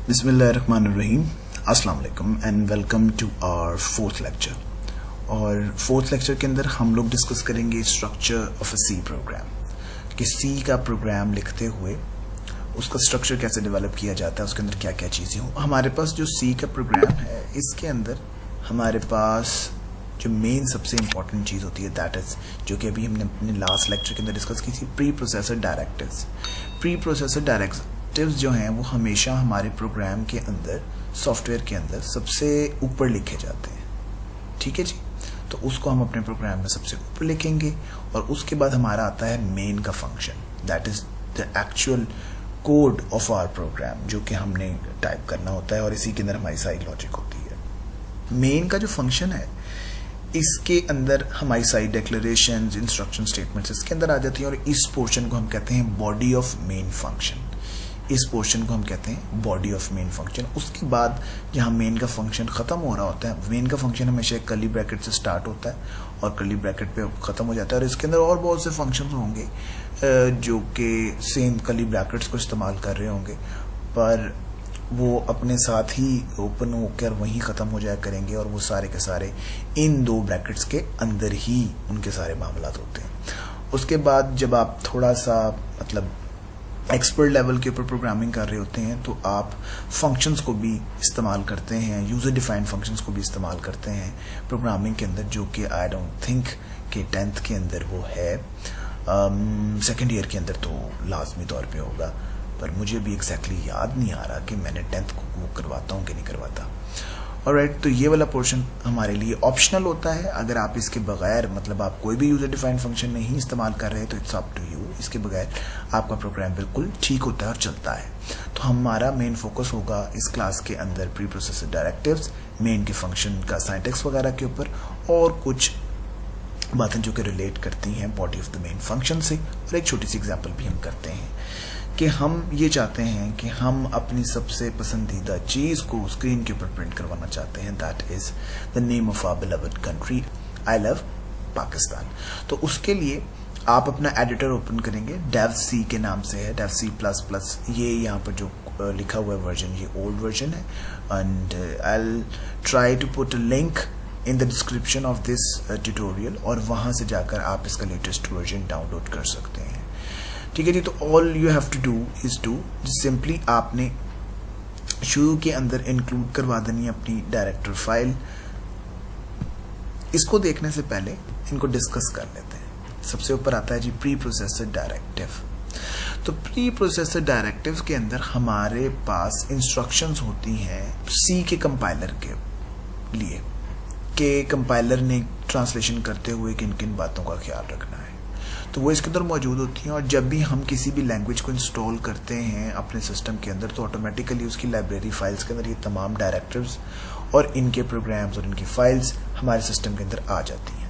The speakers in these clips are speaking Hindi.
बिस्मिल्लाहिर्रहमानिर्रहीम, अस्सलाम वालेकुम and welcome to our fourth lecture. और फोर्थ लेक्चर के अंदर हम लोग डिस्कस करेंगे structure of a C program, कि सी का प्रोग्राम लिखते हुए उसका स्ट्रक्चर कैसे डेवलप किया जाता है, उसके अंदर क्या क्या चीज़ें हों। हमारे पास जो सी का प्रोग्राम है, इसके अंदर हमारे पास जो मेन सबसे इंपॉर्टेंट चीज़ होती है दैट इज़, जो कि अभी हमने अपने लास्ट लेक्चर के अंदर डिस्कस की थी, pre processor directives. Pre processor directives जो हैं वो हमेशा हमारे प्रोग्राम के अंदर, सॉफ्टवेयर के अंदर सबसे ऊपर लिखे जाते हैं। ठीक है जी, तो उसको हम अपने प्रोग्राम में सबसे ऊपर लिखेंगे और उसके बाद हमारा आता है मेन का function, that is the actual code of our program, जो कि हमने टाइप करना होता है और इसी के अंदर हमारी सारी लॉजिक होती है। मेन का जो फंक्शन है, इसके अंदर हमारी सारी डिक्लेरेशंस, इंस्ट्रक्शन स्टेटमेंट्स इसके अंदर आ जाती हैं और इस पोर्शन को हम कहते हैं बॉडी ऑफ मेन फंक्शन। इस पोर्शन को हम कहते हैं बॉडी ऑफ मेन फंक्शन। उसके बाद जहाँ मेन का फंक्शन ख़त्म हो रहा होता है, मेन का फंक्शन हमेशा एक कर्ली ब्रैकेट से स्टार्ट होता है और कर्ली ब्रैकेट पे ख़त्म हो जाता है, और इसके अंदर और बहुत से फंक्शंस होंगे जो कि सेम कर्ली ब्रैकेट्स को इस्तेमाल कर रहे होंगे, पर वो अपने साथ ही ओपन होकर वहीं ख़त्म हो जाया करेंगे और वो सारे के सारे इन दो ब्रैकेट्स के अंदर ही उनके सारे मामलात होते हैं। उसके बाद जब आप थोड़ा सा मतलब एक्सपर्ट लेवल के ऊपर प्रोग्रामिंग कर रहे होते हैं, तो आप फंक्शंस को भी इस्तेमाल करते हैं, यूज़र डिफाइंड फंक्शंस को भी इस्तेमाल करते हैं प्रोग्रामिंग के अंदर, जो कि आई डोंट थिंक कि 10th के अंदर वो है, सेकेंड ईयर के अंदर तो लाजमी तौर पे होगा, पर मुझे भी एग्जैक्टली याद नहीं आ रहा कि मैंने 10th को वो करवाता हूँ कि नहीं करवाता। ऑलराइट, तो ये वाला पोर्शन हमारे लिए ऑप्शनल होता है। अगर आप इसके बगैर, मतलब आप कोई भी यूज़र डिफाइंड फंक्शन नहीं इस्तेमाल कर रहे तो इट्स अप टू यू, इसके बगैर आपका प्रोग्राम बिल्कुल ठीक होता है और चलता है। तो हमारा मेन फोकस होगा इस क्लास के अंदर प्री प्रोसेसर डायरेक्टिव्स, मेन के फंक्शन का सिंटैक्स वगैरह के ऊपर, और कुछ बातें जो कि रिलेट करती हैं body of the main function से, और एक छोटी सी एग्जाम्पल भी हम करते हैं कि हम ये चाहते हैं कि हम अपनी सबसे पसंदीदा चीज़ को स्क्रीन के ऊपर प्रिंट करवाना चाहते हैं, that is the name of our beloved country, I love Pakistan. तो उसके लिए आप अपना एडिटर ओपन करेंगे, डेव सी के नाम से है, डेव सी प्लस प्लस। ये यहाँ पर जो लिखा हुआ है वर्जन, ये ओल्ड वर्जन है, and I will try to put a link in the description of this tutorial, और वहाँ से जाकर आप इसका लेटेस्ट वर्जन डाउनलोड कर सकते हैं। ठीक है जी, तो all you have to do is to simply आपने शुरू के अंदर इंक्लूड करवा देनी है अपनी डायरेक्टर फाइल। इसको देखने से पहले इनको डिस्कस कर लेते हैं। सबसे ऊपर आता है जी प्री प्रोसेसर डायरेक्टिव। तो प्री प्रोसेसर डायरेक्टिव के अंदर हमारे पास इंस्ट्रक्शंस होती हैं सी के कंपाइलर के लिए, कि कंपाइलर ने ट्रांसलेशन करते हुए किन किन बातों का ख्याल रखना है, तो वो इसके अंदर मौजूद होती हैं। और जब भी हम किसी भी लैंग्वेज को इंस्टॉल करते हैं अपने सिस्टम के अंदर, तो ऑटोमेटिकली उसकी लाइब्रेरी फाइल्स के अंदर ये तमाम डायरेक्टिव्स और इनके प्रोग्राम्स और इनकी फाइल्स हमारे सिस्टम के अंदर आ जाती हैं।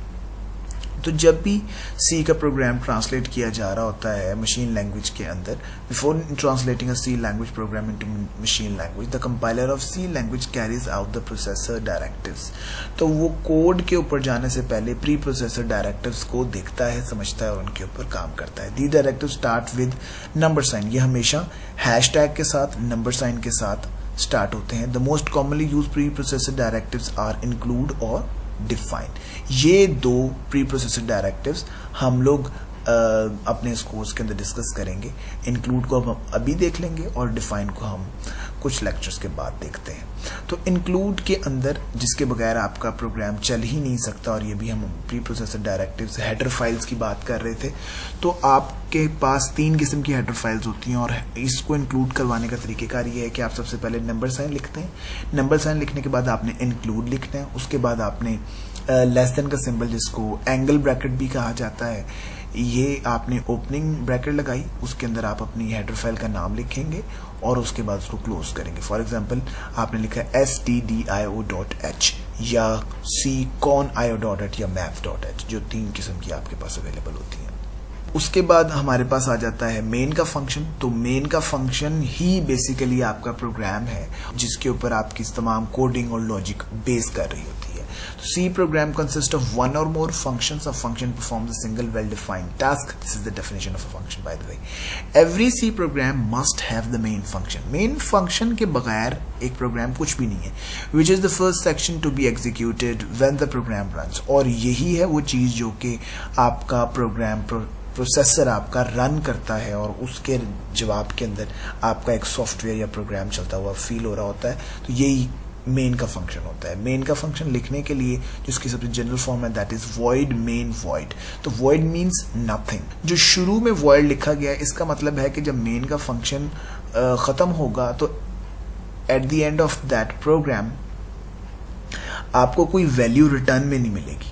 तो जब भी सी का प्रोग्राम ट्रांसलेट किया जा रहा होता है मशीन लैंग्वेज के अंदर, before translating a C language program into machine language, the compiler of C language carries out the processor directives. तो वो कोड के ऊपर जाने से पहले प्री प्रोसेसर डायरेक्टिव्स को देखता है, समझता है और उनके ऊपर काम करता है। The directive start with number sign, ये हमेशा हैश टैग के साथ, नंबर साइन के साथ स्टार्ट होते हैं। The most commonly use preprocessor directives are include और डिफाइन। ये दो प्री प्रोसेसर डायरेक्टिव्स हम लोग अपने इस कोर्स के अंदर डिस्कस करेंगे। इंक्लूड को हम अभी देख लेंगे और डिफाइन को हम कुछ लेक्चर्स के बाद देखते हैं। तो इंक्लूड के अंदर, जिसके बगैर आपका प्रोग्राम चल ही नहीं सकता, और ये भी हम pre processor directives header files की बात कर रहे थे, तो आपके पास 3 किस्म की हेडर फाइल्स होती हैं। और इसको इंक्लूड करवाने का तरीकेकार ये है कि आप सबसे पहले नंबर साइन लिखते हैं, नंबर साइन लिखने के बाद आपने इंक्लूड लिखना है, उसके बाद आपने लेस देन का सिंबल, जिसको एंगल ब्रैकेट भी कहा जाता है, ये आपने ओपनिंग ब्रैकेट लगाई, उसके अंदर आप अपनी हेडर फाइल का नाम लिखेंगे और उसके बाद उसको क्लोज करेंगे। फॉर एग्जांपल आपने लिखा है stdio.h या cconio.h या math.h, जो 3 किस्म की आपके पास अवेलेबल होती हैं। उसके बाद हमारे पास आ जाता है मेन का फंक्शन। तो मेन का फंक्शन ही बेसिकली आपका प्रोग्राम है, जिसके ऊपर आपकी तमाम कोडिंग और लॉजिक बेस कर रही होती है। तो C program consist of one और more functions. A function performs a single well defined task. This is the definition of a function by the way. Every C program must have the main function. Main function के बगैर एक प्रोग्राम कुछ भी नहीं है. Which is the first section to be executed when the program runs. और यही है वो चीज जो कि आपका प्रोग्राम प्रोसेसर आपका रन करता है और उसके जवाब के अंदर आपका एक सॉफ्टवेयर या प्रोग्राम चलता हुआ फील हो रहा होता है. तो यही मेन का फंक्शन होता है. मेन का फंक्शन लिखने के लिए जिसकी सबसे जनरल फॉर्म है that is void main void. तो वॉइड मीन्स नथिंग. जो शुरू में वॉइड लिखा गया इसका मतलब है कि जब मेन का फंक्शन खत्म होगा तो at the end of that program आपको कोई वैल्यू रिटर्न में नहीं मिलेगी.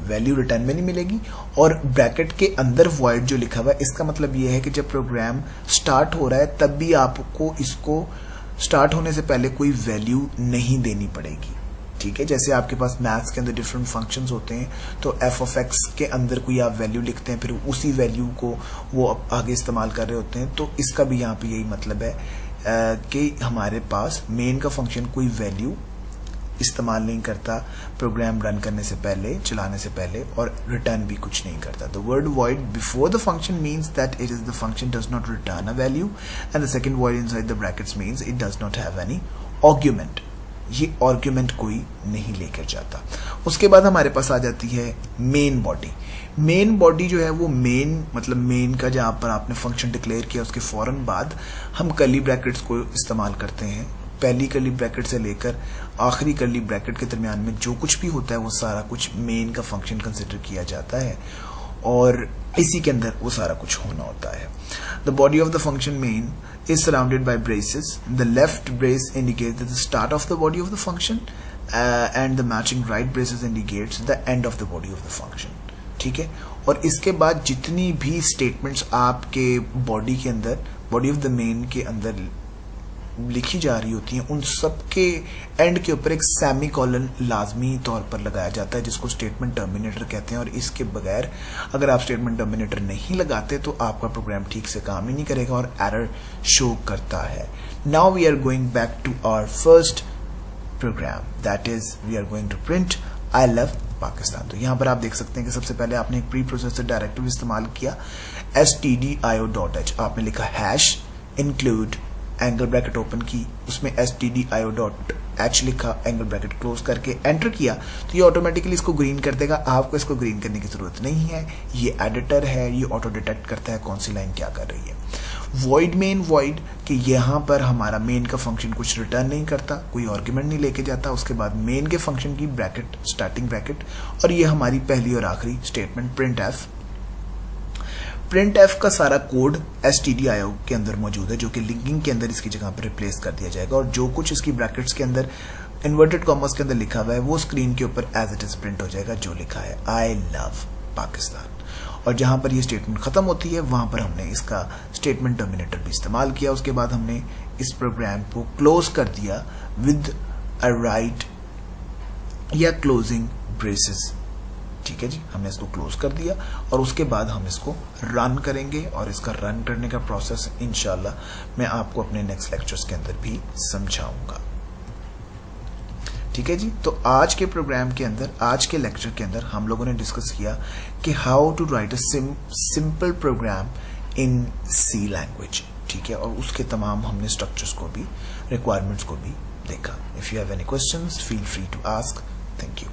वैल्यू रिटर्न में नहीं मिलेगी. और ब्रैकेट के अंदर वॉइड जो लिखा हुआ है इसका मतलब यह है कि जब प्रोग्राम स्टार्ट हो रहा है तब भी आपको इसको स्टार्ट होने से पहले कोई वैल्यू नहीं देनी पड़ेगी. ठीक है, जैसे आपके पास मैथ्स के अंदर डिफरेंट फंक्शंस होते हैं तो एफ ऑफ एक्स के अंदर कोई आप वैल्यू लिखते हैं फिर उसी वैल्यू को वो आगे इस्तेमाल कर रहे होते हैं. तो इसका भी यहाँ पे यही मतलब है कि हमारे पास मेन का फंक्शन कोई वैल्यू इस्तेमाल नहीं करता प्रोग्राम रन करने से पहले, चलाने से पहले, और रिटर्न भी कुछ नहीं करता. The word void before the function means that it is the function does not return a value and the second void inside the brackets means it does not have any argument. ये आर्ग्यूमेंट कोई नहीं लेकर जाता. उसके बाद हमारे पास आ जाती है मेन बॉडी. मेन बॉडी जो है वो मेन मतलब मेन का जहाँ पर आपने फंक्शन डिक्लेयर किया उसके फौरन बाद हम कर्ली ब्रैकेट्स को इस्तेमाल करते हैं. पहली कर्ली ब्रैकेट से लेकर आखिरी कर्ली ब्रैकेट के दरमियान में जो कुछ भी होता है वो सारा कुछ मेन का फंक्शन कंसिडर किया जाता है और इसी के अंदर वो सारा कुछ होना होता है. The body of the function main is surrounded by braces. The left brace indicates the start of the body of the function and the matching right braces indicates the end of the body of the function. ठीक है, और इसके बाद जितनी भी स्टेटमेंट्स आपके बॉडी के अंदर बॉडी ऑफ द मेन के अंदर लिखी जा रही होती हैं उन सब के एंड के ऊपर एक सेमी कॉलन लाजमी तौर पर लगाया जाता है जिसको स्टेटमेंट टर्मिनेटर कहते हैं. और इसके बगैर अगर आप स्टेटमेंट टर्मिनेटर नहीं लगाते तो आपका प्रोग्राम ठीक से काम ही नहीं करेगा और एरर शो करता है. Now we are going back to our first program that is we are going to print I love Pakistan. तो यहाँ पर आप देख सकते हैं कि सबसे पहले आपने एक प्री प्रोसेसर डायरेक्टिव इस्तेमाल किया stdio.h. आपने लिखा hash include angle bracket open की, उसमें stdio.h लिखा, एंगल ब्रैकेट क्लोज करके एंटर किया तो ये ऑटोमेटिकली इसको ग्रीन कर देगा. आपको इसको ग्रीन करने की जरूरत नहीं है. ये एडिटर है, ये ऑटो डिटेक्ट करता है कौन सी लाइन क्या कर रही है. वॉइड मेन वॉइड कि यहाँ पर हमारा मेन का फंक्शन कुछ रिटर्न नहीं करता, कोई आर्ग्यूमेंट नहीं लेके जाता. उसके बाद मेन के फंक्शन की ब्रैकेट स्टार्टिंग ब्रैकेट और ये हमारी पहली और आखिरी statement print F. Print F का सारा कोड stdio के अंदर मौजूद है जो कि लिंकिंग के अंदर इसकी जगह पर रिप्लेस कर दिया जाएगा और जो कुछ इसकी ब्रैकेट्स के अंदर इन्वर्टेड कॉमर्स के अंदर लिखा हुआ है वो स्क्रीन के ऊपर एज इट इज प्रिंट हो जाएगा जो लिखा है आई लव पाकिस्तान. और जहां पर ये स्टेटमेंट खत्म होती है वहां पर हमने इसका स्टेटमेंट टर्मिनेटर भी इस्तेमाल किया. उसके बाद हमने इस प्रोग्राम को क्लोज कर दिया विद अ राइट या क्लोजिंग ब्रेसेस. ठीक है जी, हमने इसको क्लोज कर दिया और उसके बाद हम इसको रन करेंगे और इसका रन करने का प्रोसेस इंशाल्लाह मैं आपको अपने नेक्स्ट लेक्चर्स के अंदर भी समझाऊंगा. ठीक है जी, तो आज के प्रोग्राम के अंदर आज के लेक्चर के अंदर हम लोगों ने डिस्कस किया कि how to write a simple program in C language. ठीक है, और उसके तमाम हमने स्ट्रक्चर्स को भी रिक्वायरमेंट्स को भी देखा. If you have any questions feel free to ask. Thank you.